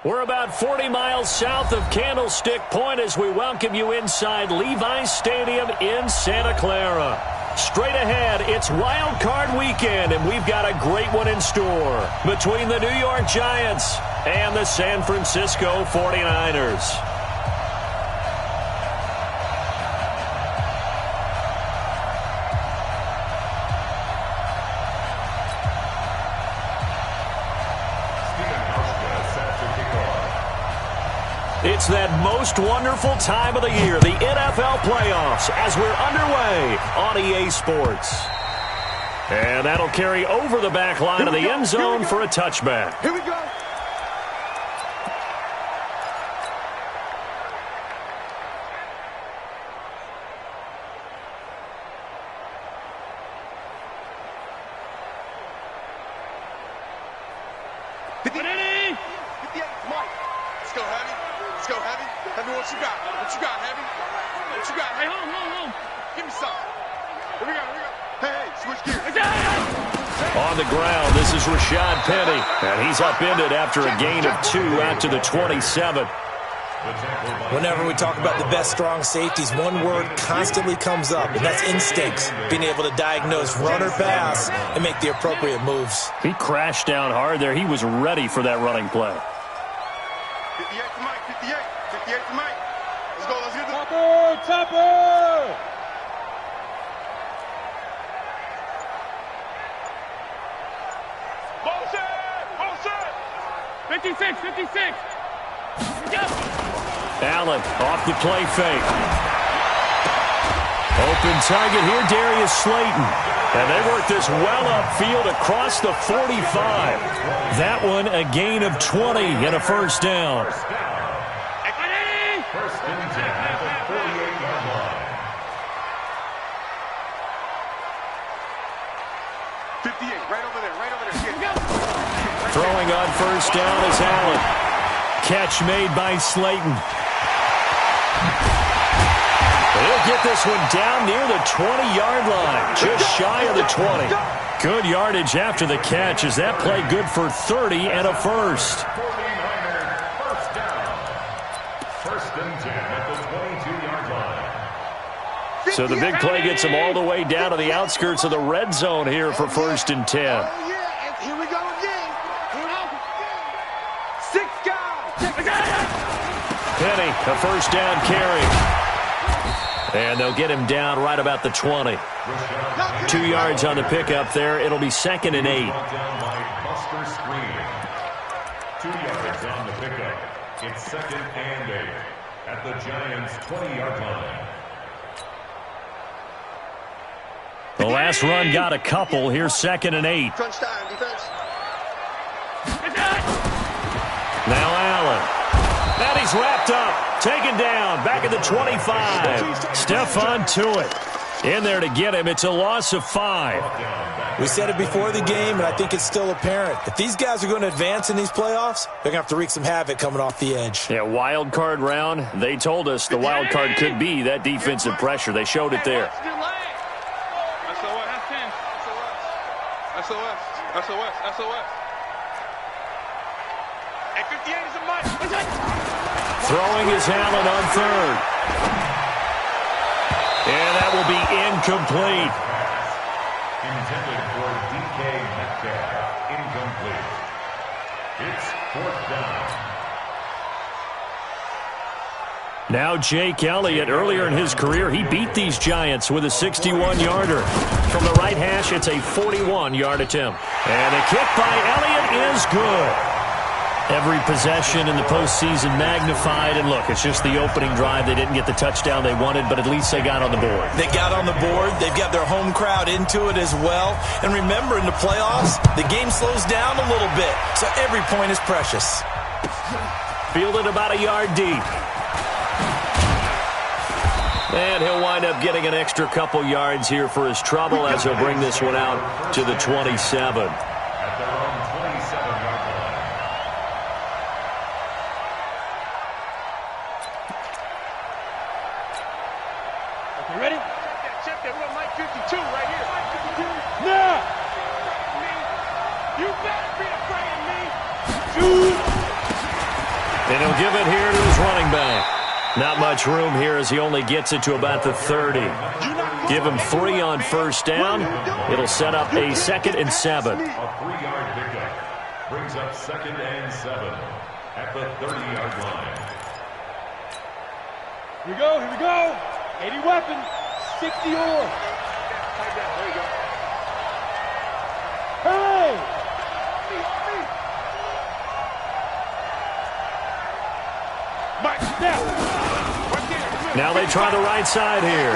We're about 40 miles south of Candlestick Point as we welcome you inside Levi's Stadium in Santa Clara. Straight ahead, it's Wild Card Weekend, and we've got a great one in store between the New York Giants and the San Francisco 49ers. It's that most wonderful time of the year, the NFL playoffs, as we're underway on EA Sports. And that'll carry over the back line of the end zone for a touchback. Here we go. On the ground, this is Rashad Penny, and he's upended after a gain of 2 out to the 27. Whenever we talk about the best strong safeties, one word constantly comes up, and that's instincts. Being able to diagnose run or pass and make the appropriate moves. He crashed down hard there. He was ready for that running play. 58 to Mike, 58 to Mike. Let's go, let's get the Topper! Motion! 56! Allen off the play fake. Open target here, Darius Slayton. And they work this well upfield across the 45. That one a gain of 20 and a first down. First and 10 at the 48-yard line. 58, right over there. Throwing on first down is Allen. Catch made by Slayton. He'll get this one down near the 20-yard line, just shy of the 20. Good yardage after the catch. Is that play good for 30 and a first? 49ers first down. First and 10 at the 22-yard line. So the big play gets them all the way down to the outskirts of the red zone here for first and 10. Oh, yeah, and here we go again. Six guys. Penny, a first down carry. And they'll get him down right about the 20. 2 yards on the pickup there. It'll be second and 8. Down by Buster Screen. 2 yards on the pickup. It's second and 8 at the Giants' 20-yard line. The last run got a couple. Here's second and 8. Crunch time, defense. Now Allen. And he's wrapped up. Taken down. Back at the 25. Stephon Tuitt in there to get him. It's a loss of 5. We said it before the game, and I think it's still apparent. If these guys are going to advance in these playoffs, they're going to have to wreak some havoc coming off the edge. Yeah, wild card round. They told us the wild card could be that defensive pressure. They showed it there. SOS. And 58 is a Mike. Throwing is Allen on third. And that will be incomplete. Intended for DK Metcalf. Incomplete. It's fourth down. Now Jake Elliott, earlier in his career, he beat these Giants with a 61-yarder. From the right hash, it's a 41-yard attempt. And the kick by Elliott is good. Every possession in the postseason magnified. And look, it's just the opening drive. They didn't get the touchdown they wanted, but at least they got on the board. They got on the board. They've got their home crowd into it as well. And remember, in the playoffs, the game slows down a little bit. So every point is precious. Fielded about a yard deep. And he'll wind up getting an extra couple yards here for his trouble as he'll bring this one out to the 27. At their own 27-yard line. You ready? Check that. We're on Mike 52 right here. Mike 52. Now! You better be afraid of me. And he'll give it here to his running back. Not much room here as he only gets it to about the 30. Give him 3 on first down. It'll set up a 2nd and 7. A 3-yard pickup brings up 2nd and 7 at the 30-yard line. Here we go, here we go. 80 weapons, 60 or. Hey! Now they try the right side here.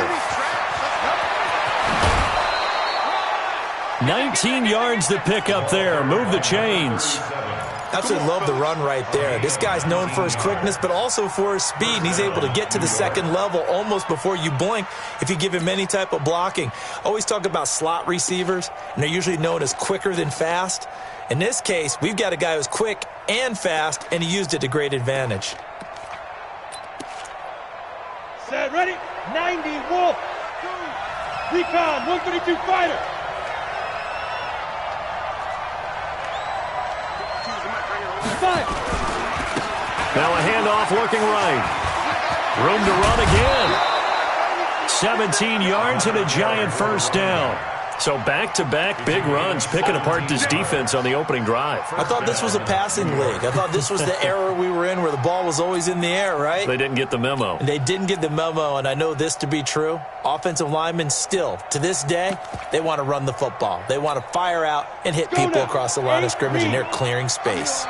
19 yards to pick up there. Move the chains. Absolutely love the run right there. This guy's known for his quickness, but also for his speed. And he's able to get to the second level almost before you blink if you give him any type of blocking. Always talk about slot receivers, and they're usually known as quicker than fast. In this case, we've got a guy who's quick and fast, and he used it to great advantage. Set, ready? 90, Wolf. Recon, 132 fighter. Now a handoff looking right. Room to run again. 17 yards and a giant first down. So back-to-back big runs, picking apart this defense on the opening drive. I thought this was a passing league. I thought this was the era we were in where the ball was always in the air, right? They didn't get the memo. They didn't get the memo, and I know this to be true. Offensive linemen still, to this day, they want to run the football. They want to fire out and hit people across the line of scrimmage, and they're clearing space.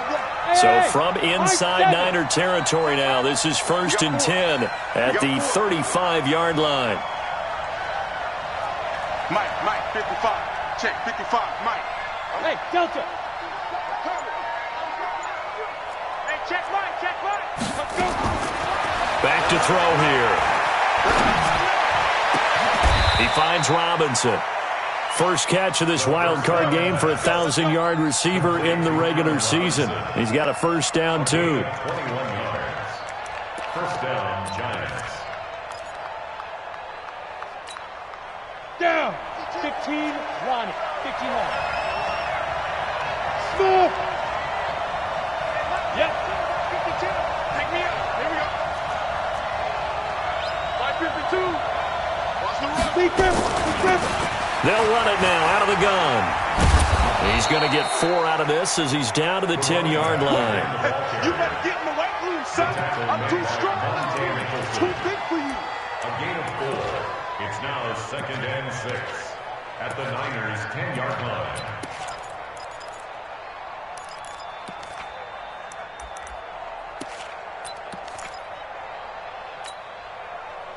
So from inside Niner territory now, this is 1st and 10 at the 35-yard line. Mike, 55. Check, 55, Mike. Hey, Delta. Hey, check Mike. Let's go. Back to throw here. He finds Robinson. First catch of this wild card game for a 1,000-yard receiver in the regular season. He's got a first down, too. 21 yards. First down, Giants. Down. 15, Ronnie. 15 on. Smooth. Yep. 52. Take me out. Here we go. 552. Watch the run. Be careful. They'll run it now out of the gun. He's going to get 4 out of this as he's down to the 10-yard line. Hey, you better get in the weight room, son. I'm too strong. Too big for you. A gain of 4. It's now 2nd and 6 at the Niners' 10-yard line.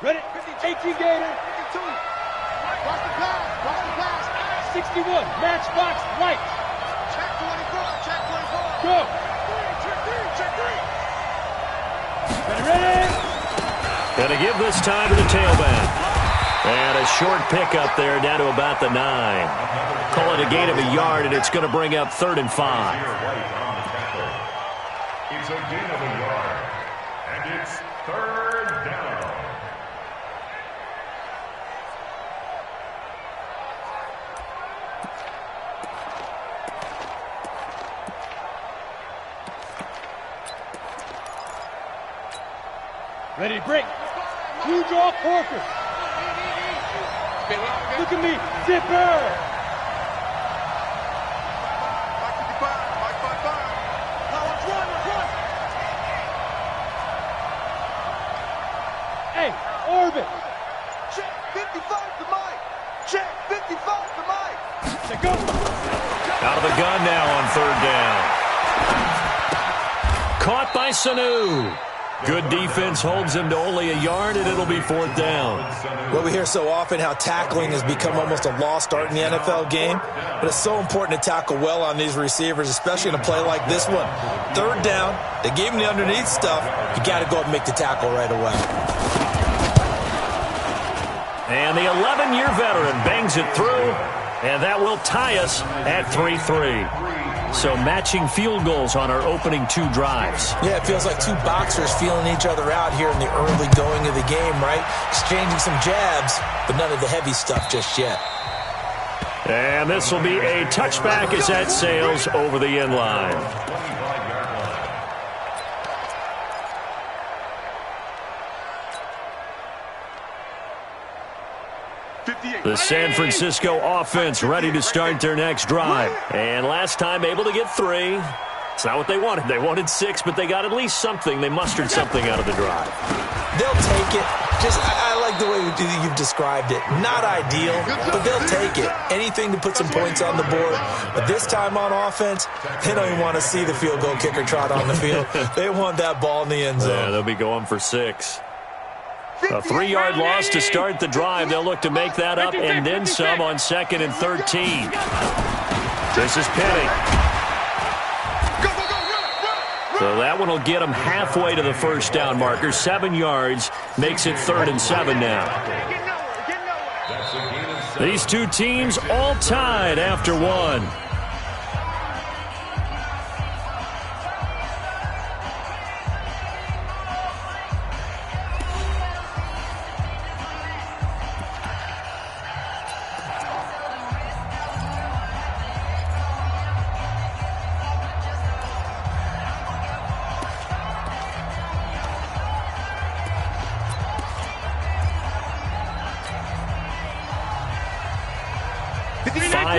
Ready? 18 Gator. 52. Watch the pass. 61. Matchbox right. Check 24. Go. Check 3. Ready. Going to give this time to the tailback. And a short pickup there down to about the 9. Call it a gain of a yard, and it's going to bring up 3rd and 5. It's a gain of a yard, and it's 3rd down. Ready, break. Huge off Porker. Look at me, zipper. Mike 55. Mike 55. Now let's run. Hey, orbit. Check 55 to Mike. Check 55 to Mike. Let's go. Out of the gun now on 3rd down. Caught by Sanu. Good defense holds him to only a yard, and it'll be 4th down. Well, we hear so often how tackling has become almost a lost art in the NFL game, but it's so important to tackle well on these receivers, especially in a play like this one. 3rd down, they gave him the underneath stuff. You got to go up and make the tackle right away. And the 11-year veteran bangs it through, and that will tie us at 3-3. So matching field goals on our opening 2 drives. Yeah, it feels like 2 boxers feeling each other out here in the early going of the game, right? Exchanging some jabs, but none of the heavy stuff just yet. And this will be a touchback as that sails over the end line. The San Francisco offense ready to start their next drive. And last time able to get 3. It's not what they wanted. They wanted 6, but they got at least something. They mustered something out of the drive. They'll take it. I like the way you've described it. Not ideal, but they'll take it. Anything to put some points on the board. But this time on offense, they don't even want to see the field goal kicker trot on the field. They want that ball in the end zone. Yeah, they'll be going for 6. A 3-yard loss to start the drive. They'll look to make that up and then some on 2nd and 13. This is Penny. So that one will get them halfway to the first down marker. 7 yards makes it 3rd and 7 now. These two teams all tied after 1.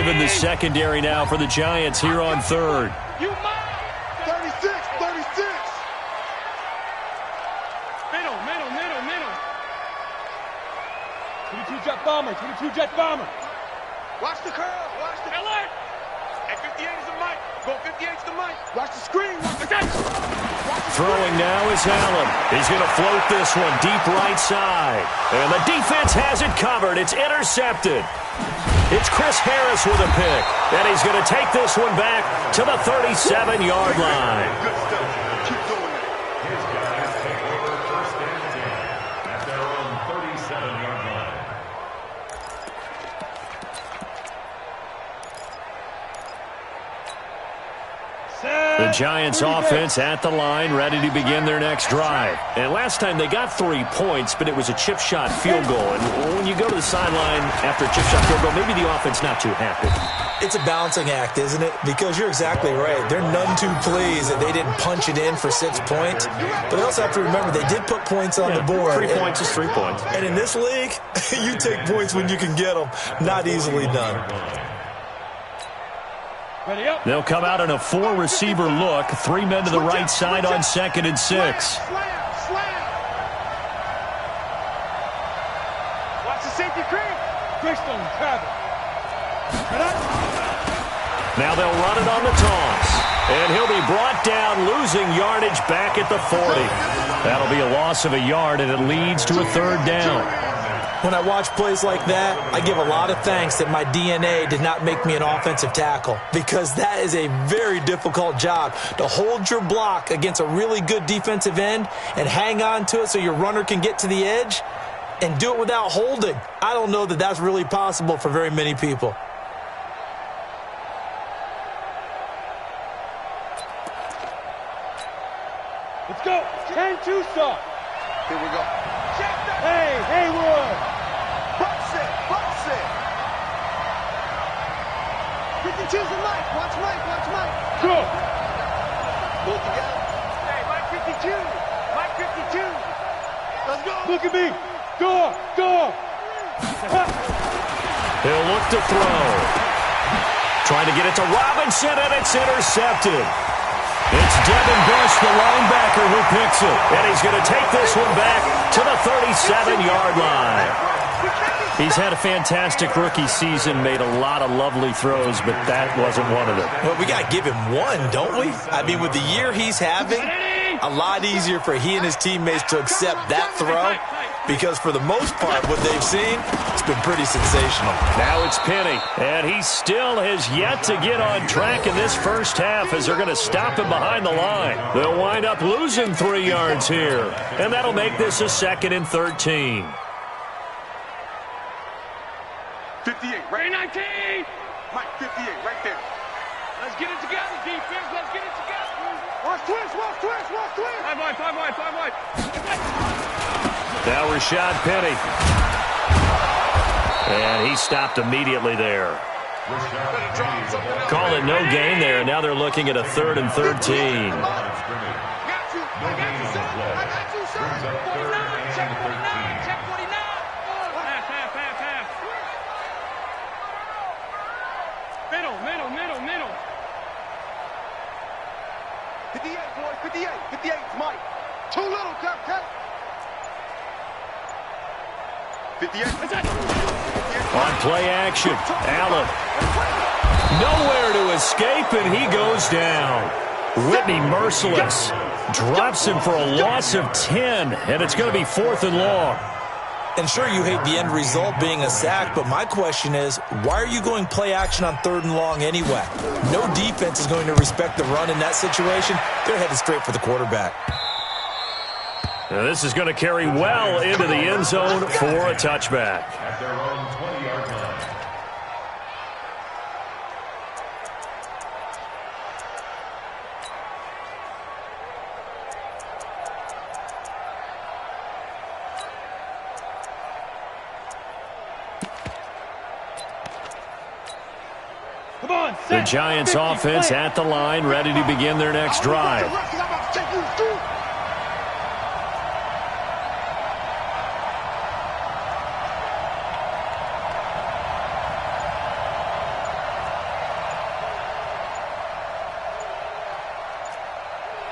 In the secondary now for the Giants here on 3rd. 36. Middle. 22 jet bomber. Watch the curl. Watch the LA. At 58 is the mic. Go 58 is the mic. Watch the screen. Throwing now is Allen. He's going to float this one deep right side. And the defense has it covered. It's intercepted. It's Chris Harris with a pick. And he's going to take this one back to the 37-yard line. Good stuff. Keep doing it. His guys take over 1st and 10 at their own 37-yard line. The Giants offense at the line, ready to begin their next drive. And last time they got 3 points, but it was a chip shot field goal. And when you go to the sideline after a chip shot field goal, maybe the offense not too happy. It's a balancing act, isn't it? Because you're exactly right. They're none too pleased that they didn't punch it in for 6 points. But they also have to remember they did put points on the board. 3 points is 3 points. And in this league, you take points when you can get them. Not easily done. They'll come out in a 4-receiver look. 3 men to the right side on 2nd and 6. Watch the safety cream. Greystone, Travis. Now they'll run it on the toss. And he'll be brought down, losing yardage back at the 40. That'll be a loss of a yard, and it leads to a 3rd down. When I watch plays like that, I give a lot of thanks that my DNA did not make me an offensive tackle, because that is a very difficult job to hold your block against a really good defensive end and hang on to it so your runner can get to the edge and do it without holding. I don't know that that's really possible for very many people. Let's go. 10-2 stop. Here we go. Hey, Haywood. Box it. 52's the Mike. Watch Mike. Good. Pull together. Hey, Mike 52. Let's go. Look at me. Go. He'll look to throw. Trying to get it to Robinson, and it's intercepted. It's Devin Bush, the linebacker, who picks it. And he's going to take this one back to the 37-yard line. He's had a fantastic rookie season, made a lot of lovely throws, but that wasn't one of them. Well, we got to give him one, don't we? I mean, with the year he's having, a lot easier for he and his teammates to accept that throw, because for the most part, what they've seen, it's been pretty sensational. Now it's Penny, and he still has yet to get on track in this first half as they're going to stop him behind the line. They'll wind up losing 3 yards here, and that'll make this a 2nd and 13. 58, right 19. Mike, 58, right there. Let's get it together, defense. Let's get it together. Watch twist. 5 wide. Now Rashad Penny. And he stopped immediately there. Call it no gain there, and now they're looking at a 3rd and 13. Middle, middle, middle, middle. 58, boys, 58. 58, Mike. Too little, cut. 58. On play action, Allen. Nowhere to escape, and he goes down. Whitney merciless. Drops him for a loss of 10, and it's going to be 4th and long. And sure, you hate the end result being a sack, but my question is, why are you going play action on 3rd and long anyway? No defense is going to respect the run in that situation. They're headed straight for the quarterback. Now this is going to carry well into the end zone for a touchback. At their own 20-yard line. The Giants offense at the line, ready to begin their next drive.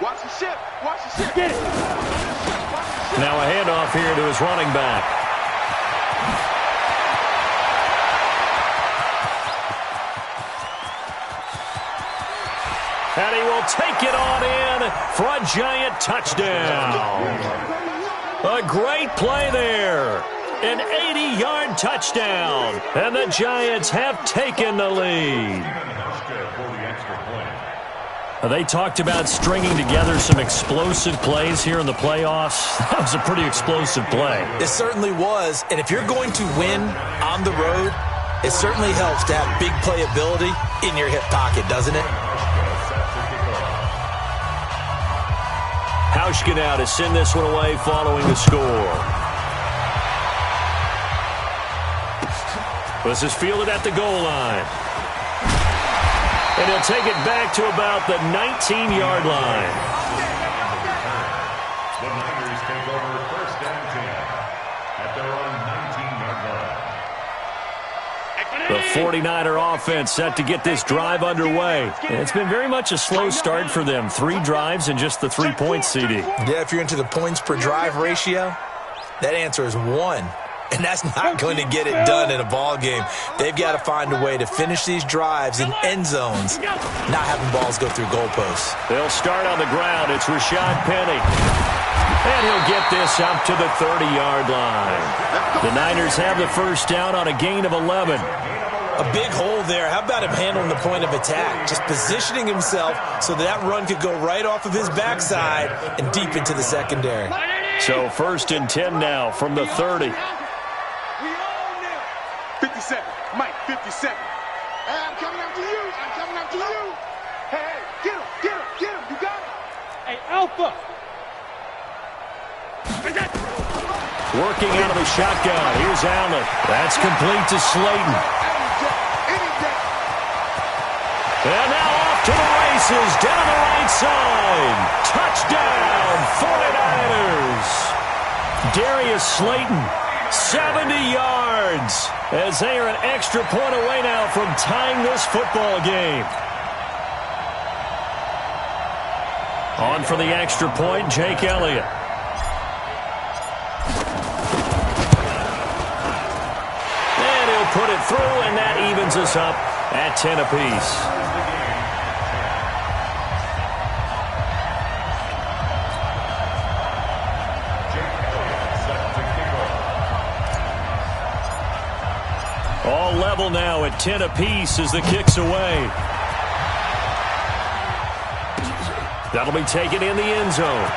Watch the ship. Watch the ship. Get it. Now a handoff here to his running back. And he will take it on in for a Giant touchdown. A great play there. An 80-yard touchdown. And the Giants have taken the lead. They talked about stringing together some explosive plays here in the playoffs. That was a pretty explosive play. It certainly was. And if you're going to win on the road, it certainly helps to have big playability in your hip pocket, doesn't it? Hauschka now to send this one away following the score. This is fielded at the goal line. And he'll take it back to about the 19-yard line. The Niners take over 1st and 10 at their own 19-yard line. The 49er offense set to get this drive underway. And it's been very much a slow start for them. 3 drives and just the 3 points, CD. Yeah, if you're into the points per drive ratio, that answer is 1. And that's not going to get it done in a ball game. They've got to find a way to finish these drives in end zones, not having balls go through goalposts. They'll start on the ground. It's Rashad Penny. And he'll get this up to the 30-yard line. The Niners have the first down on a gain of 11. A big hole there. How about him handling the point of attack? Just positioning himself so that run could go right off of his backside and deep into the secondary. So 1st and 10 now from the 30. 57. Mike, 57. Hey, I'm coming after you. I'm coming after you. Hey, get him, get him, get him. You got him. Hey, Alpha. Working out of the shotgun. Here's Allen. That's complete to Slayton. And now off to the races. Down the right side. Touchdown, 49ers. Darius Slayton, 70 yards. As they are an extra point away now from tying this football game. On for the extra point, Jake Elliott. And he'll put it through, and that evens us up at 10 apiece. All level now at 10 apiece as the kick's away. That'll be taken in the end zone.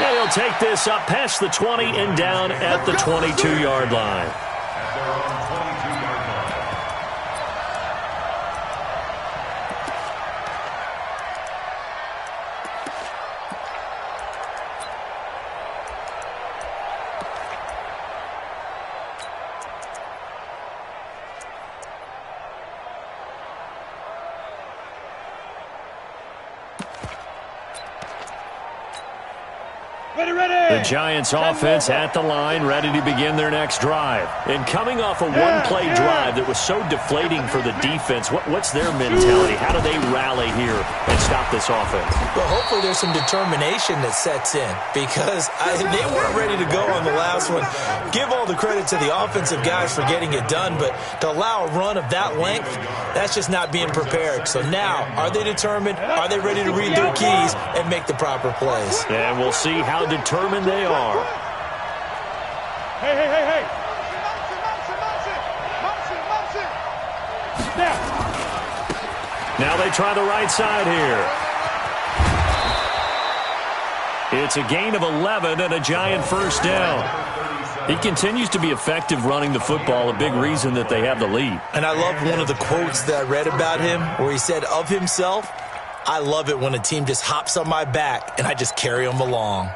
And he'll take this up past the 20 and down at the 22-yard line. At their own 22-yard line. The Giants offense at the line, ready to begin their next drive. And coming off a one-play drive that was so deflating for the defense, what's their mentality? How do they rally here and stop this offense? Well, hopefully there's some determination that sets in because they weren't ready to go on the last one. Give all the credit to the offensive guys for getting it done, but to allow a run of that length, that's just not being prepared. So now, are they determined? Are they ready to read their keys and make the proper plays? And we'll see how determined they are. Hey. Now they try the right side here. It's a gain of 11 and a Giant first down. He continues to be effective running the football, a big reason that they have the lead. And I love one of the quotes that I read about him where he said of himself, "I love it when a team just hops on my back and I just carry them along."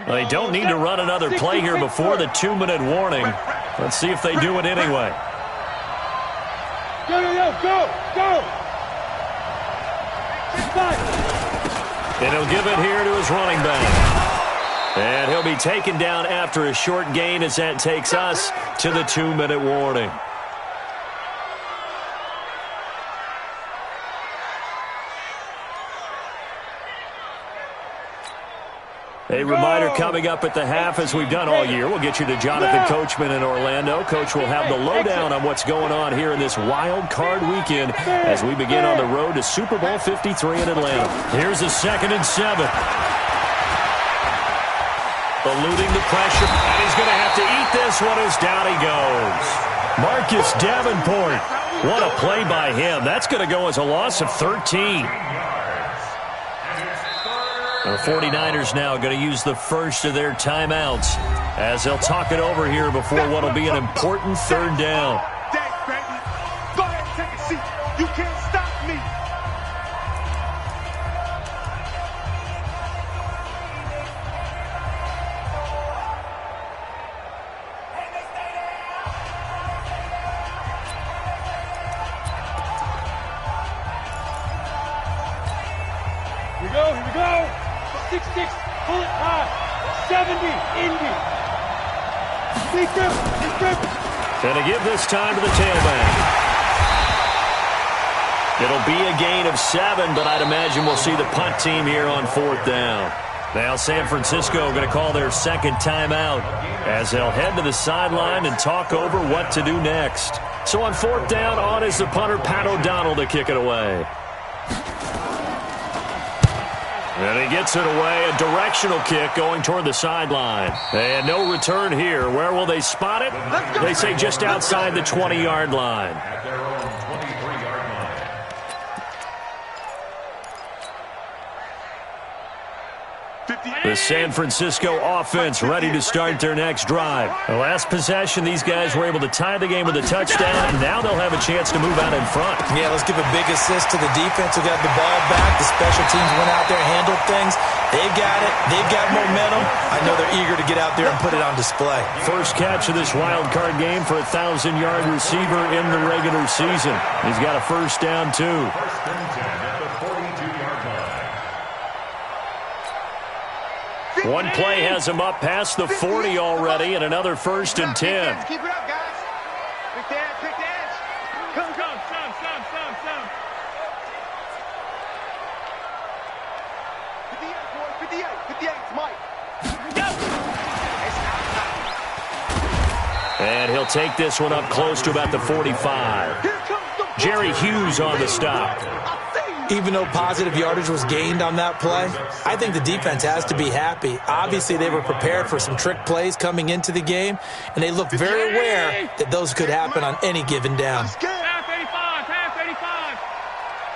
Well, they don't need to run another play here before the 2-minute warning. Let's see if they do it anyway. Go! And he'll give it here to his running back. And he'll be taken down after a short gain as that takes us to the 2-minute warning. A reminder coming up at the half, as we've done all year. We'll get you to Jonathan Coachman in Orlando. Coach will have the lowdown on what's going on here in this wild card weekend as we begin on the road to Super Bowl 53 in Atlanta. Here's a 2nd and 7. Eluding the pressure, and he's going to have to eat this one as down he goes. Marcus Davenport. What a play by him. That's going to go as a loss of 13. The 49ers now going to use the first of their timeouts as they'll talk it over here before what will be an important 3rd down. Dang, baby. Go ahead and take a seat. You can't stop me. Here we go. 6-6, pull it high. 70, Indy. Big grip. Going to give this time to the tailback. It'll be a gain of 7, but I'd imagine we'll see the punt team here on 4th down. Now San Francisco going to call their 2nd timeout as they'll head to the sideline and talk over what to do next. So on 4th down, on is the punter, Pat O'Donnell, to kick it away. And he gets it away, a directional kick going toward the sideline. And no return here. Where will they spot it? They say just outside the 20-yard line. At their own 23-yard line. The San Francisco offense ready to start their next drive. The last possession, these guys were able to tie the game with a touchdown. Now they'll have a chance to move out in front. Yeah, let's give a big assist to the defense who got the ball back. The special teams went out there, handled things. They've got it. They've got momentum. I know they're eager to get out there and put it on display. First catch of this wild card game for a 1,000-yard receiver in the regular season. He's got a first down, too. 1st and 10 at the 42-yard line. One play has him up past the 40 already, and another 1st and 10. Keep it up, guys. Pick the edge. Come. Some. 58, it's Mike. And he'll take this one up close to about the 45. Jerry Hughes on the stop. Even though positive yardage was gained on that play, I think the defense has to be happy. Obviously, they were prepared for some trick plays coming into the game, and they looked very aware that those could happen on any given down. Half 85.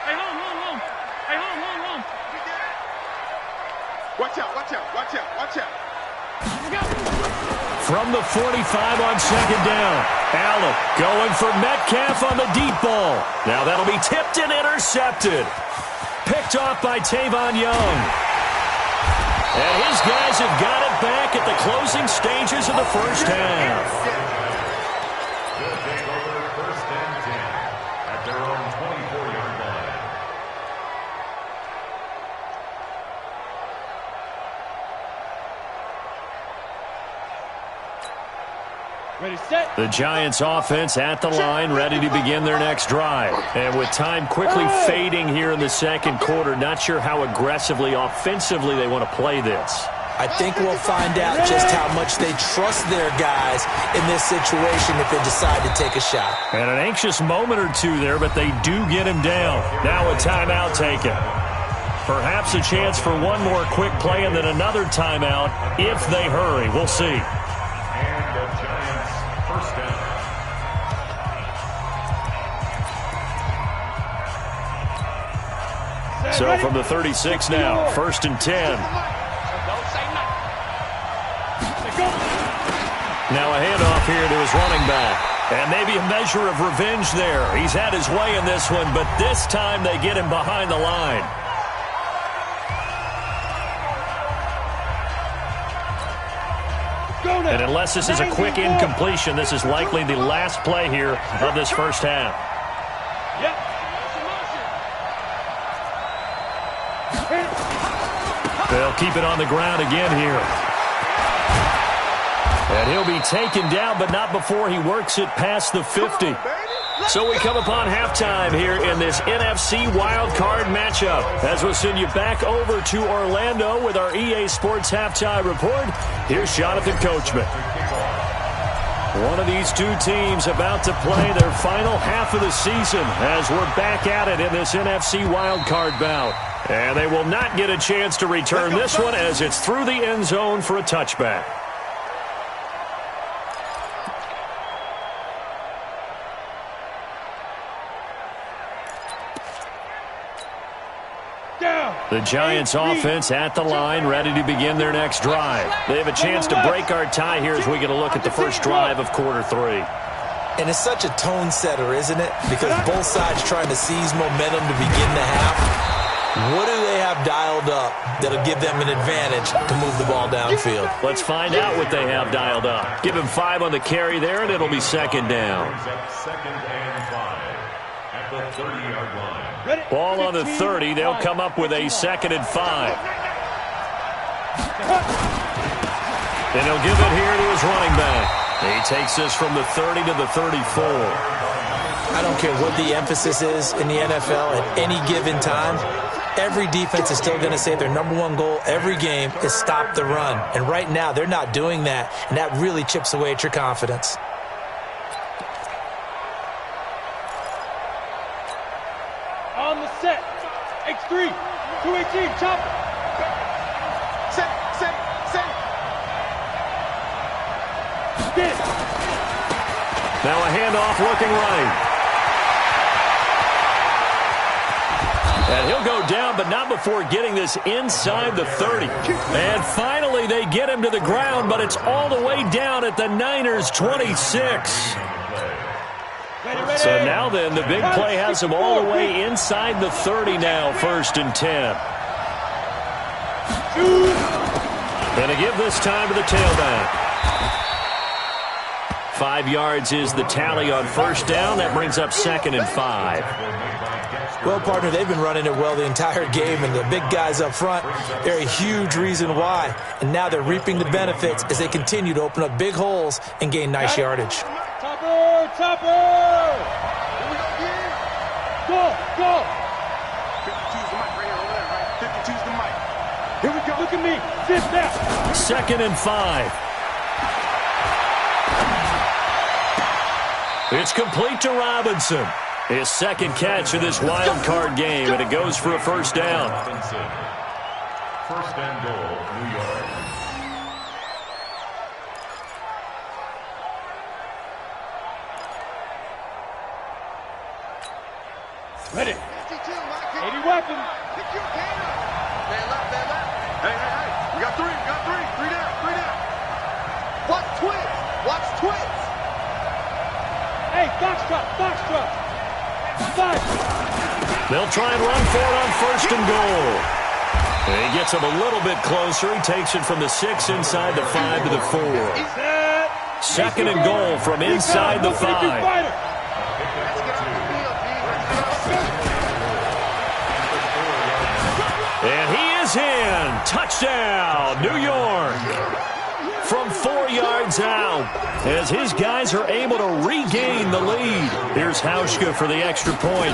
Hey, home. Hey, home. Watch out. From the 45 on 2nd down. Allen going for Metcalf on the deep ball. Now that'll be tipped and intercepted. Picked off by Tavon Young. And his guys have got it back at the closing stages of the first half. They'll take over 1st and 10 at their own 24-yard line. The Giants offense at the line, ready to begin their next drive. And with time quickly fading here in the second quarter, not sure how aggressively, offensively they want to play this. I think we'll find out just how much they trust their guys in this situation if they decide to take a shot. And an anxious moment or two there, but they do get him down. Now a timeout taken. Perhaps a chance for one more quick play and then another timeout if they hurry. We'll see. And the Giants first down. So from the 36 now, 1st and 10. Now a handoff here to his running back. And maybe a measure of revenge there. He's had his way in this one, but this time they get him behind the line. And unless this is a quick incompletion, this is likely the last play here of this first half. They'll keep it on the ground again here. And he'll be taken down, but not before he works it past the 50. So we come upon halftime here in this NFC wildcard matchup. As we'll send you back over to Orlando with our EA Sports Halftime Report, here's Jonathan Coachman. One of these two teams about to play their final half of the season as we're back at it in this NFC wildcard bout. And they will not get a chance to return this one as it's through the end zone for a touchback. The Giants offense at the line, ready to begin their next drive. They have a chance to break our tie here as we get a look at the first drive of quarter 3. And it's such a tone setter, isn't it? Because both sides trying to seize momentum to begin the half. What do they have dialed up that'll give them an advantage to move the ball downfield? Let's find out what they have dialed up. Give him 5 on the carry there, and it'll be second down. Second and 5 at the 30-yard line. Ball on the 30. They'll come up with a 2nd and 5. And he'll give it here to his running back. He takes this from the 30 to the 34. I don't care what the emphasis is in the NFL at any given time. Every defense is still going to say their #1 goal every game is stop the run. And right now, they're not doing that, and that really chips away at your confidence. On the set. X3. 218. Chop. Set. Get it. Now a handoff looking right. And he'll go down, but not before getting this inside the 30. And finally, they get him to the ground, but it's all the way down at the Niners' 26. So now then, the big play has him all the way inside the 30 now, 1st and 10. And to give this time to the tailback. 5 yards is the tally on first down. That brings up 2nd and 5. Well, partner, they've been running it well the entire game, and the big guys up front, they're a huge reason why. And now they're reaping the benefits as they continue to open up big holes and gain nice yardage. Topper! Here we go. Go! 52's the mic right here, over there, right? 52's the mic. Here we go. Look at me. Sit down. 2nd and 5. It's complete to Robinson. His 2nd catch of this wild card game, and it goes for a first down. Robinson. First and goal, New York. Ready. 80 weapon. Pick your game up. Man left. Hey. We got 3. 3 down. Watch twins. Hey, box truck. They'll try and run for it on 1st and goal. And he gets him a little bit closer. He takes it from the 6 inside the 5 to the 4. 2nd and goal from inside the 5. And he is in. Touchdown, New York. From 4 yards out as his guys are able to regain the lead. Here's Hauschka for the extra point.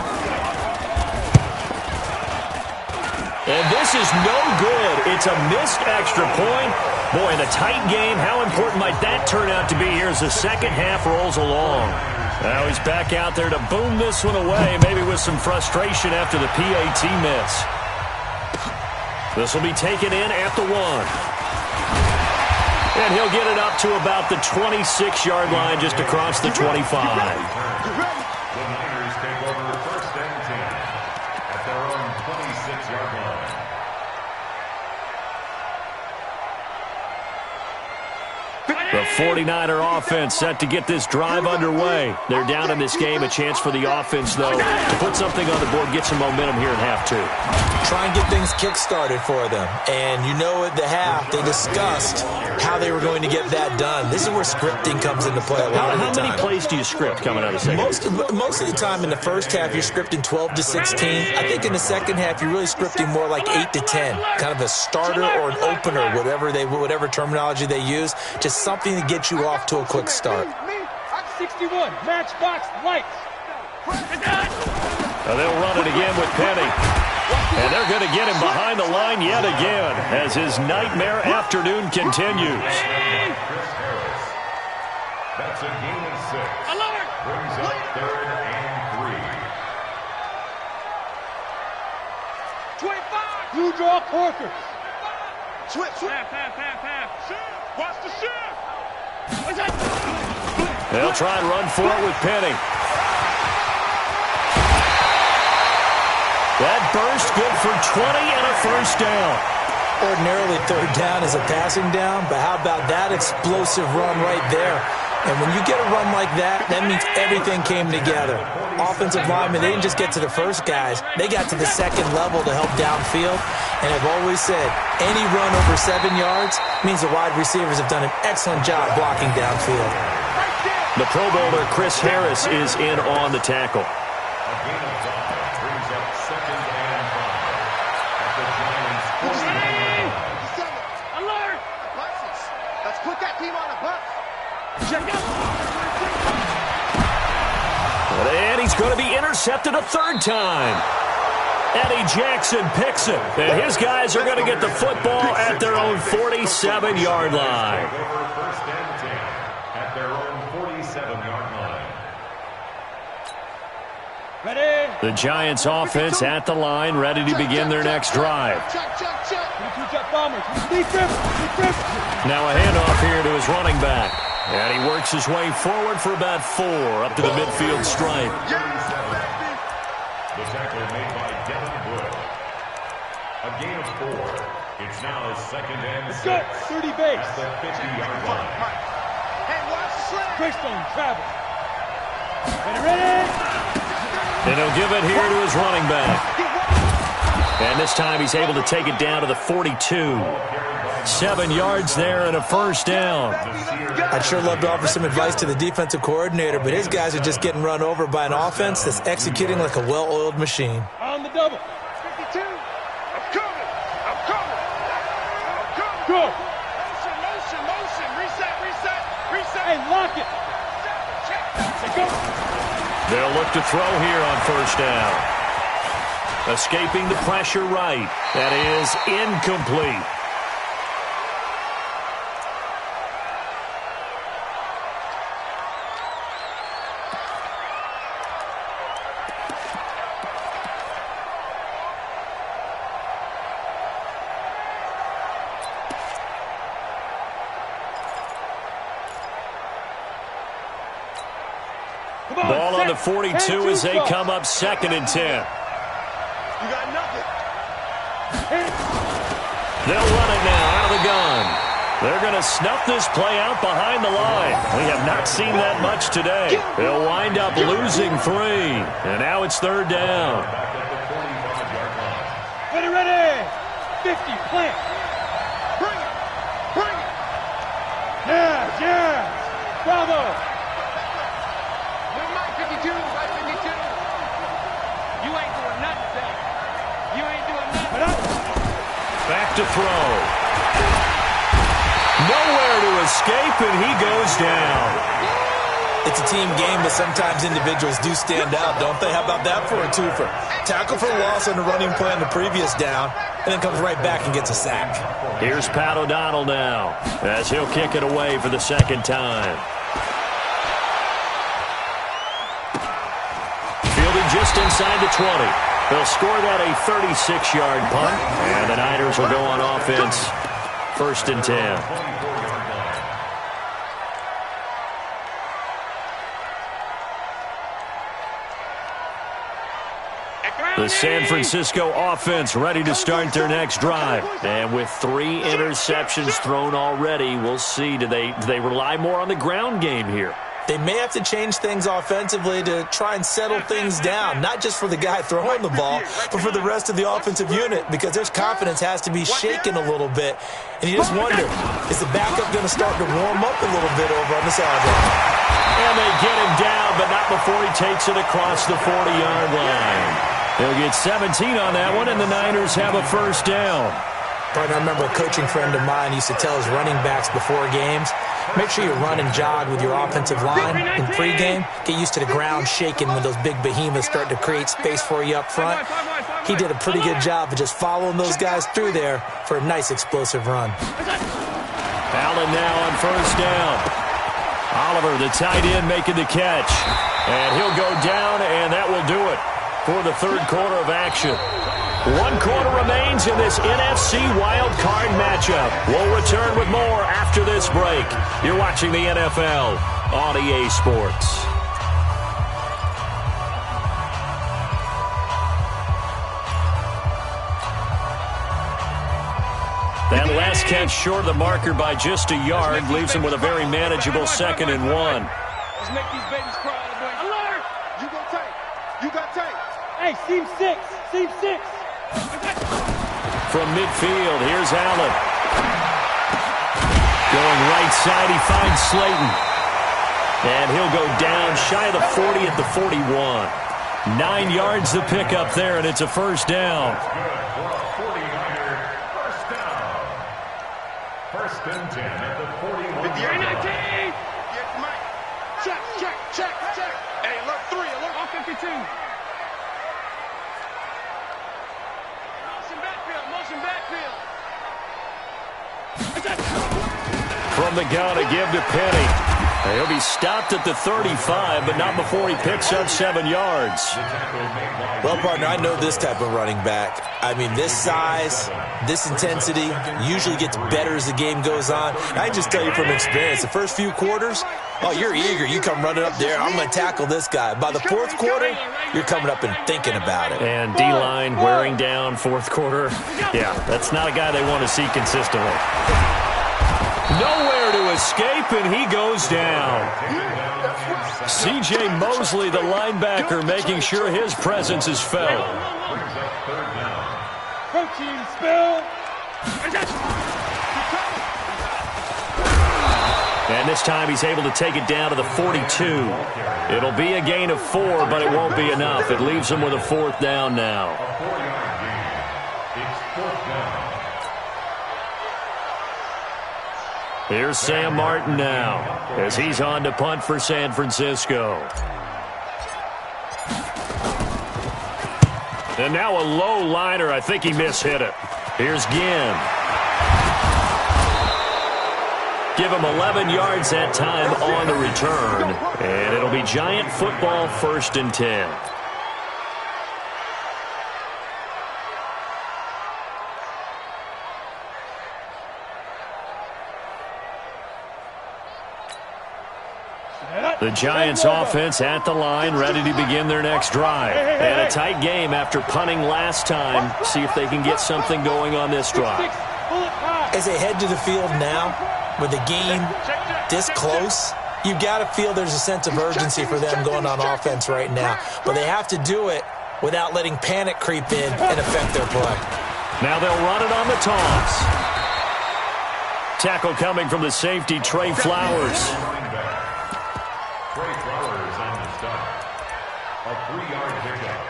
And this is no good. It's a missed extra point. Boy, in a tight game, how important might that turn out to be here as the second half rolls along? Now he's back out there to boom this one away, maybe with some frustration after the PAT miss. This will be taken in at the 1. And he'll get it up to about the 26-yard line just across the 25. The Niners take over 1st and 10 at their own 26-yard line. The 49er offense set to get this drive underway. They're down in this game. A chance for the offense, though, to put something on the board, get some momentum here in half 2. Try and get things kick-started for them. And you know at the half, they discussed how they were going to get that done. This is where scripting comes into play a lot of the time. How many plays do you script coming out of the second? Most of the time in the first half, you're scripting 12 to 16. I think in the second half, you're really scripting more like 8 to 10. Kind of a starter or an opener, whatever terminology they use. Just something to get you off to a quick start. 61, matchbox lights. They'll run it again with Penny. And they're going to get him behind the line yet again as his nightmare afternoon continues. That's a gain of 6. Alert! Brings up 3rd and 3. 25! You draw Corker. Switch. Half. Watch the shift. They'll try and run for it with Penny. That burst good for 20 and a first down. Ordinarily, 3rd down is a passing down, but how about that explosive run right there? And when you get a run like that, that means everything came together. Offensive linemen, they didn't just get to the first guys. They got to the second level to help downfield. And I've always said, any run over 7 yards means the wide receivers have done an excellent job blocking downfield. The Pro Bowler Chris Harris is in on the tackle. A gain of 5 brings up 2nd and 5 at the Giants' 49-yard line. Alert! Let's put that team on a bus. Check out. And he's going to be intercepted a 3rd time. Eddie Jackson picks it. And his guys are going to get the football at their own 47-yard line. Over 1st and 10 at their own 47-yard line. Ready? The Giants offense at the line, ready to begin their next drive. Check. 22 bombers. Defense. Now a handoff here to his running back. And he works his way forward for about 4 up to the midfield stripe. The tackle made by Devin Wood. A gain of 4. It's now 2nd and 6. 30 base. At the 50-yard line. Hey, watch the slip. Christone travel. Ready? And he'll give it here to his running back. And this time he's able to take it down to the 42. 7 yards there and a first down. I'd sure love to offer some advice to the defensive coordinator, but his guys are just getting run over by an offense that's executing like a well-oiled machine. On the double. 52. I'm coming. Go. Motion. Reset. Hey, lock it. Check. Go. They'll look to throw here on first down. Escaping the pressure right. That is incomplete. Ball on the 42 as they come up 2nd and 10. You got nothing. They'll run it now out of the gun. They're going to snuff this play out behind the line. We have not seen that much today. They'll wind up losing 3. And now it's 3rd down. Back at the 45-yard line. Ready. 50, plant. Bring it. Yeah. Bravo. Right 52. You ain't doing nothing. Back to throw. Nowhere to escape, and he goes down. It's a team game, but sometimes individuals do stand out, don't they? How about that for a twofer? Tackle for loss on the running play on the previous down, and then comes right back and gets a sack. Here's Pat O'Donnell now, as he'll kick it away for the second time. Fielded just inside the 20. They'll score that a 36-yard punt, and the Niners will go on offense, 1st and 10. The San Francisco offense ready to start their next drive. And with 3 interceptions thrown already, we'll see. Do they rely more on the ground game here? They may have to change things offensively to try and settle things down, not just for the guy throwing the ball, but for the rest of the offensive unit, because their confidence has to be shaken a little bit. And you just wonder, is the backup going to start to warm up a little bit over on the sideline? And they get him down, but not before he takes it across the 40-yard line. They'll get 17 on that one, and the Niners have a 1st down. Partner, I remember a coaching friend of mine used to tell his running backs before games, make sure you run and jog with your offensive line in pregame. Get used to the ground shaking when those big behemoths start to create space for you up front. He did a pretty good job of just following those guys through there for a nice explosive run. Allen now on 1st down. Oliver, the tight end, making the catch. And he'll go down, and that will do it for the 3rd quarter of action. 1 quarter remains in this NFC wildcard matchup. We'll return with more after this break. You're watching the NFL on EA Sports. That last catch short of the marker by just a yard leaves him with a very manageable 2nd and 1. Let's make these babies cry. Alert! You go tight. You got tight. Hey, seam 6. Seam 6. From midfield, here's Allen. Going right side, he finds Slayton. And he'll go down shy of the 40 at the 41. 9 yards to pick up there, and it's a 1st down. 1st and 10 at the 41. 19. Check, check, check, check. Hey, alert 3, alert on 52. Motion backfield. From the gun, a give to Penny. He'll be stopped at the 35, but not before he picks up 7 yards. Well, partner, I know this type of running back. I mean, this size, this intensity usually gets better as the game goes on. I just tell you from experience, the first few quarters, oh, you're eager. You come running up there, I'm going to tackle this guy. By the 4th quarter, you're coming up and thinking about it. And D-line wearing down 4th quarter. Yeah, that's not a guy they want to see consistently. Nowhere to escape, and he goes down. C.J. Mosley, the linebacker, making sure his presence is felt. Protein spill. And this time he's able to take it down to the 42. It'll be a gain of 4, but it won't be enough. It leaves him with a 4th down now. Here's Sam Martin now, as he's on to punt for San Francisco. And now a low liner. I think he mishit it. Here's Ginn. Give him 11 yards that time on the return. And it'll be Giant football, 1st and 10. The Giants offense at the line, ready to begin their next drive. And a tight game after punting last time. See if they can get something going on this drive. As they head to the field now, with the game this close, you got to feel there's a sense of urgency for them going on offense right now. But they have to do it without letting panic creep in and affect their play. Now they'll run it on the toss. Tackle coming from the safety, Trey Flowers. Trey Flowers on the start. A 3-yard pickup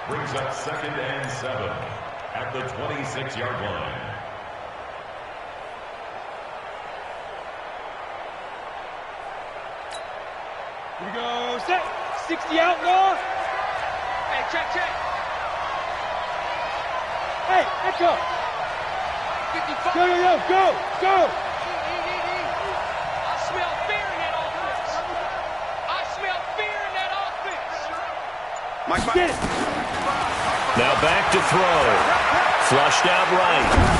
brings up 2nd and 7 at the 26-yard line. Here we go. Set. 60 outlaw. Hey, check. Hey, echo. 55. Go. I smell fear in that offense. Mike, Get it. Now back to throw. Flushed out right.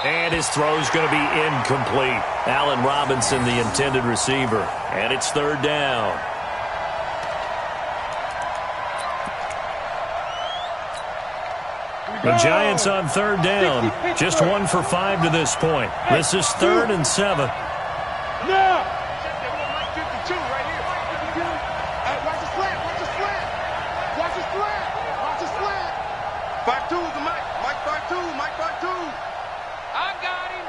And his throw's going to be incomplete. Allen Robinson, the intended receiver. And it's third down. The Giants on third down. Just 1 for 5 to this point. This is 3rd and 7. Now. Mike 52 right here. Hey, watch the slant. Watch the slant. 5-2 is the Mike. Mike 5-2. I got him.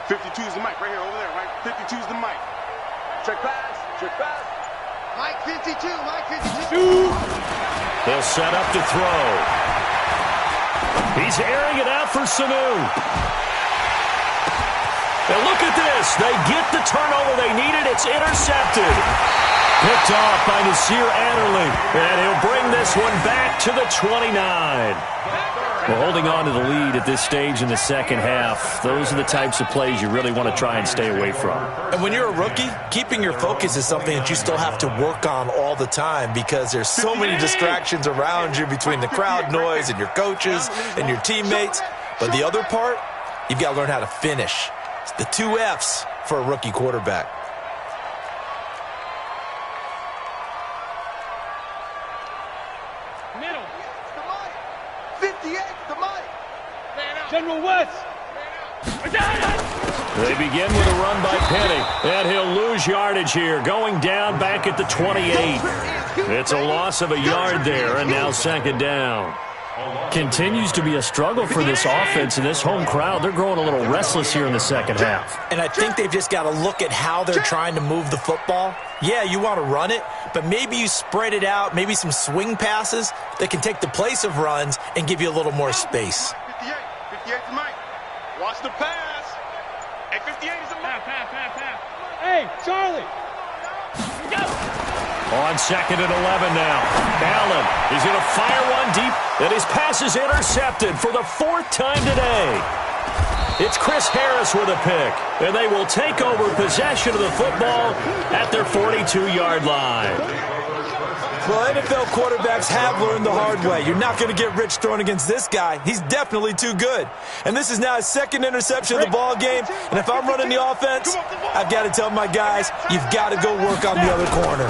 52 is the Mike right here, over there, right? 52 is the Mike. Check pass. Mike 52. They'll set up to throw. He's airing it out for Sanu. And look at this. They get the turnover they needed. It's intercepted. Picked off by Nasir Adderley. And he'll bring this one back to the 29. Well, holding on to the lead at this stage in the second half, those are the types of plays you really want to try and stay away from. And when you're a rookie, keeping your focus is something that you still have to work on all the time because there's so many distractions around you between the crowd noise and your coaches and your teammates. But the other part, you've got to learn how to finish. It's the 2 F's for a rookie quarterback. Middle. 58, the Mike. General West. They begin with a run by Penny, and he'll lose yardage here, going down back at the 28. It's a loss of a yard there, and now second down. Continues to be a struggle for this offense and this home crowd. They're growing a little restless here in the second half. And I think they've just got to look at how they're trying to move the football. Yeah, you want to run it, but maybe you spread it out, maybe some swing passes that can take the place of runs and give you a little more space. 58 to Mike. Watch the pass. Hey, 58 is a Mike. Pass. Hey, Charlie. On 2nd and 11 now. Allen, he's going to fire one deep, and his pass is intercepted for the 4th time today. It's Chris Harris with a pick, and they will take over possession of the football at their 42-yard line. Well, NFL quarterbacks have learned the hard way. You're not going to get rich throwing against this guy. He's definitely too good. And this is now his 2nd interception of the ball game. And if I'm running the offense, I've got to tell my guys, you've got to go work on the other corner.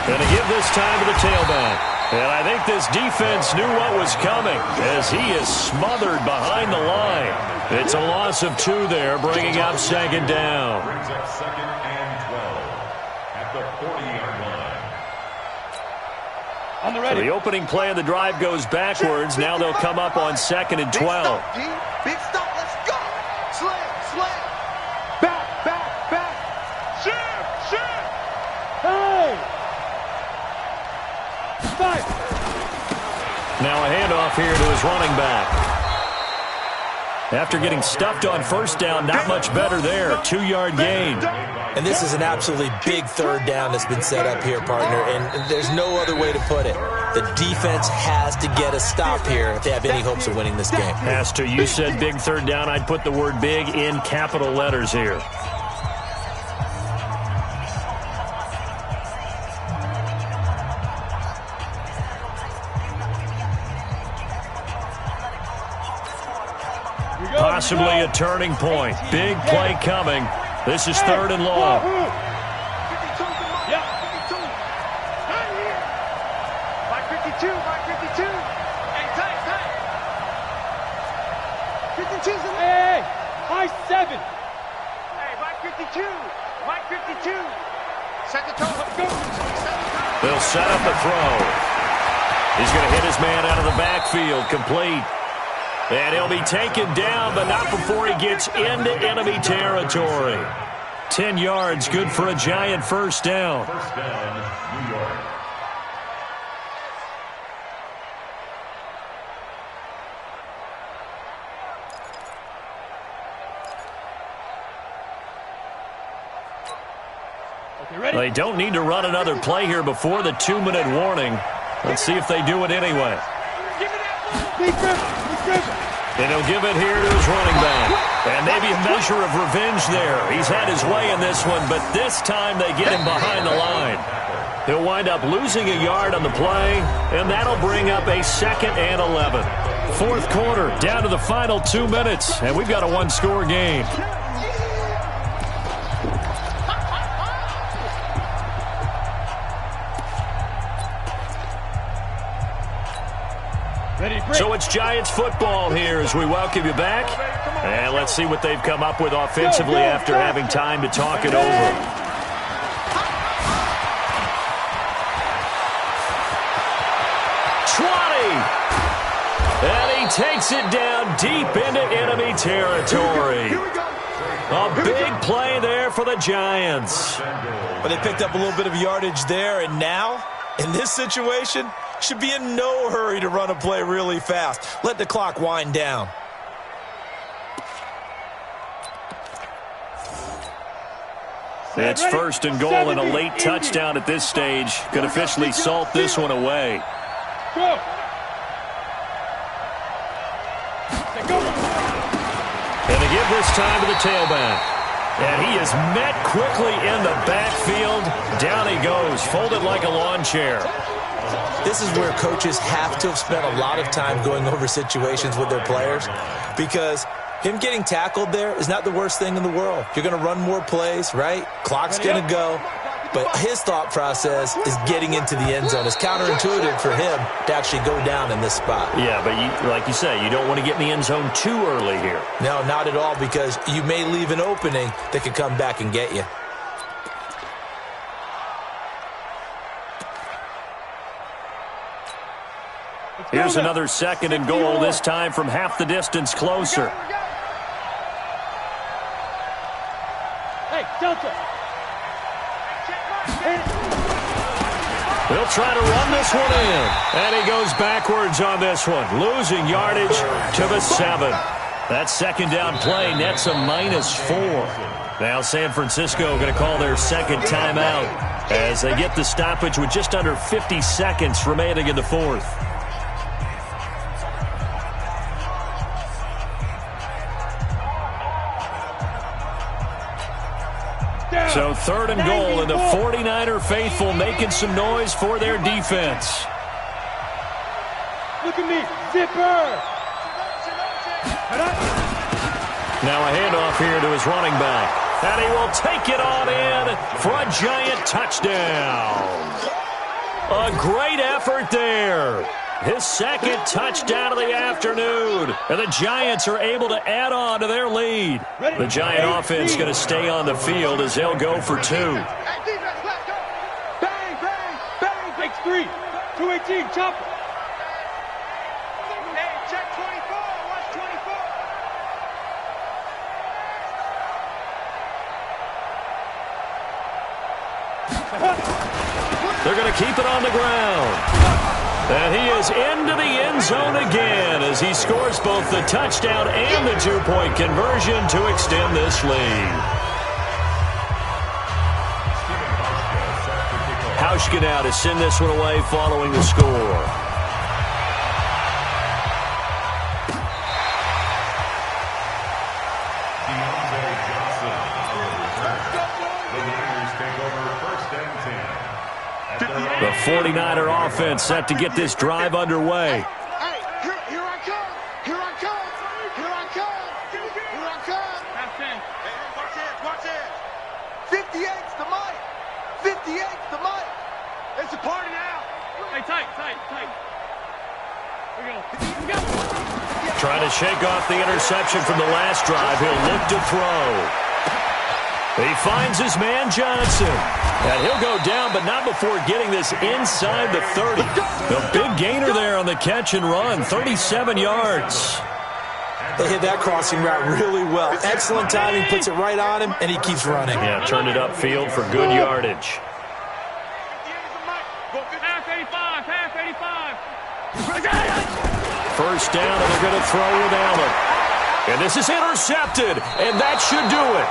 Going to give this time to the tailback. And I think this defense knew what was coming as he is smothered behind the line. It's a loss of 2 there, bringing up second down. Brings up 2nd and 12 at the 40-yard line. On the So ready. the opening play of the drive goes backwards. Now they'll come up on 2nd and 12. Big stop, let's go. Slam. Back. Shift. Hey. 5. Now a handoff here to his running back. After getting stuffed on first down, not much better there. 2-yard gain. And this is an absolutely big 3rd down that's been set up here, partner, and there's no other way to put it. The defense has to get a stop here if they have any hopes of winning this game. Has to. You said big 3rd down. I'd put the word big in capital letters here. Possibly a turning point. Big play coming. This is 3rd and long. Yeah. Mike 52. Hey, tight. 52's in Hey. High 7. Hey, Mike 52. Second toe, let's go. They'll set up the throw. He's going to hit his man out of the backfield. Complete. And he'll be taken down, but not before he gets into enemy territory. 10 yards, good for a Giant first down. First down, New York. They don't need to run another play here before the 2-minute warning. Let's see if they do it anyway. And he'll give it here to his running back. And maybe a measure of revenge there. He's had his way in this one, but this time they get him behind the line. He'll wind up losing a yard on the play, and that'll bring up a 2nd and 11. Fourth quarter, down to the final 2 minutes, and we've got a one-score game. So it's Giants football here as we welcome you back. And let's see what they've come up with offensively after having time to talk it over. And he takes it down deep into enemy territory. A big play there for the Giants. But they picked up a little bit of yardage there, and now, in this situation, should be in no hurry to run a play really fast. Let the clock wind down. It's 1st and goal and a late touchdown at this stage. Could officially salt this one away. And they give this time to the tailback. And he is met quickly in the backfield. Down he goes, folded like a lawn chair. This is where coaches have to have spent a lot of time going over situations with their players, because him getting tackled there is not the worst thing in the world. You're going to run more plays, right? Clock's going to go. But his thought process is getting into the end zone. It's counterintuitive for him to actually go down in this spot. Yeah, but like you say, you don't want to get in the end zone too early here. No, not at all, because you may leave an opening that could come back and get you. Here's another 2nd and goal, this time from half the distance closer. Hey, Delta. They'll try to run this one in. And he goes backwards on this one, losing yardage to the 7. That 2nd down play nets a -4. Now San Francisco going to call their 2nd timeout as they get the stoppage with just under 50 seconds remaining in the 4th. So 3rd and goal, and the 49er faithful making some noise for their defense. Look at me, zipper. Now a handoff here to his running back. And he will take it on in for a Giant touchdown. A great effort there. His 2nd touchdown of the afternoon. And the Giants are able to add on to their lead. The Giant offense going to stay on the field as they'll go for 2. Bang, bang, bang. Takes 3. 218, chopper. Hey, check 24. Watch 24. They're going to keep it on the ground. And he is into the end zone again as he scores both the touchdown and the 2-point conversion to extend this lead. Hauschka now to send this one away following the score. The 49er offense set to get this drive underway. Hey, here I come. Here I come. Here I come. Here I come. Hey, watch this. Watch this. 58's the mic. 58's the mic. It's a party now. Hey, tight. Here we go. Trying to shake off the interception from the last drive. He'll look to throw. He finds his man Johnson. And he'll go down, but not before getting this inside the 30. A big gainer there on the catch and run, 37 yards. They hit that crossing route really well. Excellent timing, puts it right on him, and he keeps running. Yeah, turned it upfield for good yardage. Half 85, half 85. First down, and they're going to throw with Allen. And this is intercepted, and that should do it.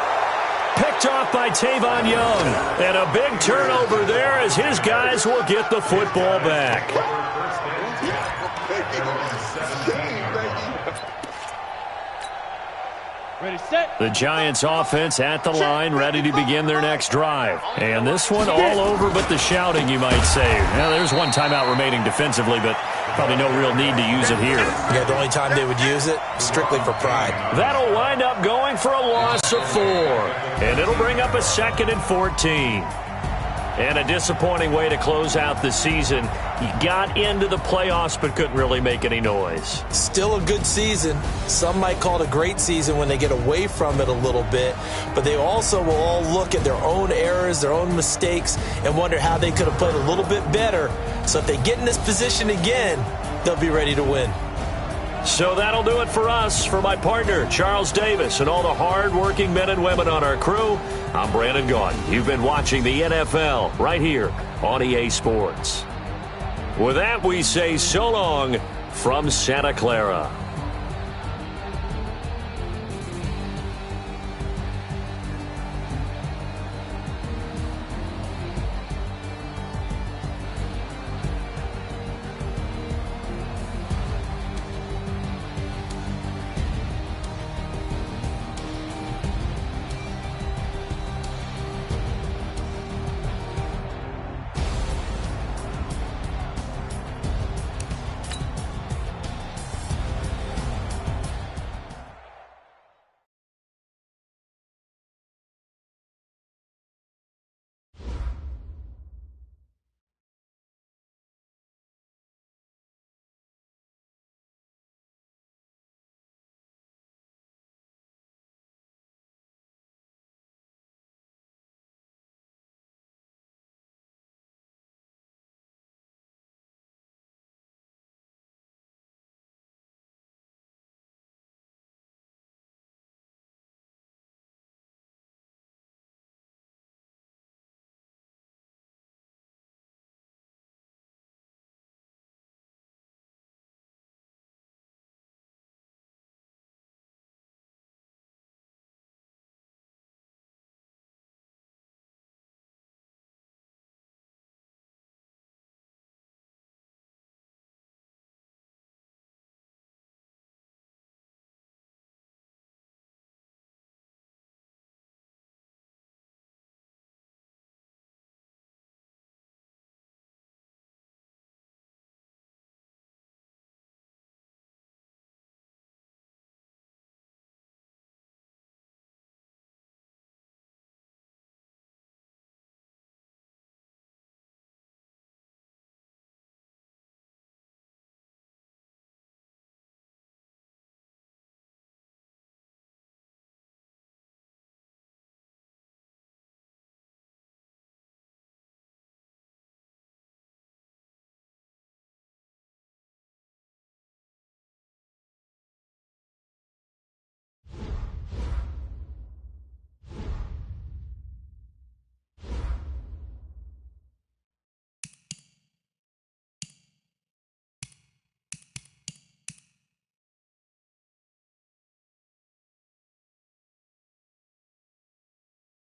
Picked off by Tavon Young. And a big turnover there as his guys will get the football back. Ready, set. The Giants offense at the line, ready to begin their next drive. And this one all over but the shouting, you might say. Now, there's one timeout remaining defensively, but probably no real need to use it here. Yeah, the only time they would use it, strictly for pride. That'll wind up going for a loss of 4. And it'll bring up a 2nd and 14. And a disappointing way to close out the season. You got into the playoffs but couldn't really make any noise. Still a good season. Some might call it a great season when they get away from it a little bit. But they also will all look at their own errors, their own mistakes, and wonder how they could have played a little bit better. So if they get in this position again, they'll be ready to win. So that'll do it for us. For my partner, Charles Davis, and all the hard-working men and women on our crew, I'm Brandon Gaudin. You've been watching the NFL right here on EA Sports. With that, we say so long from Santa Clara.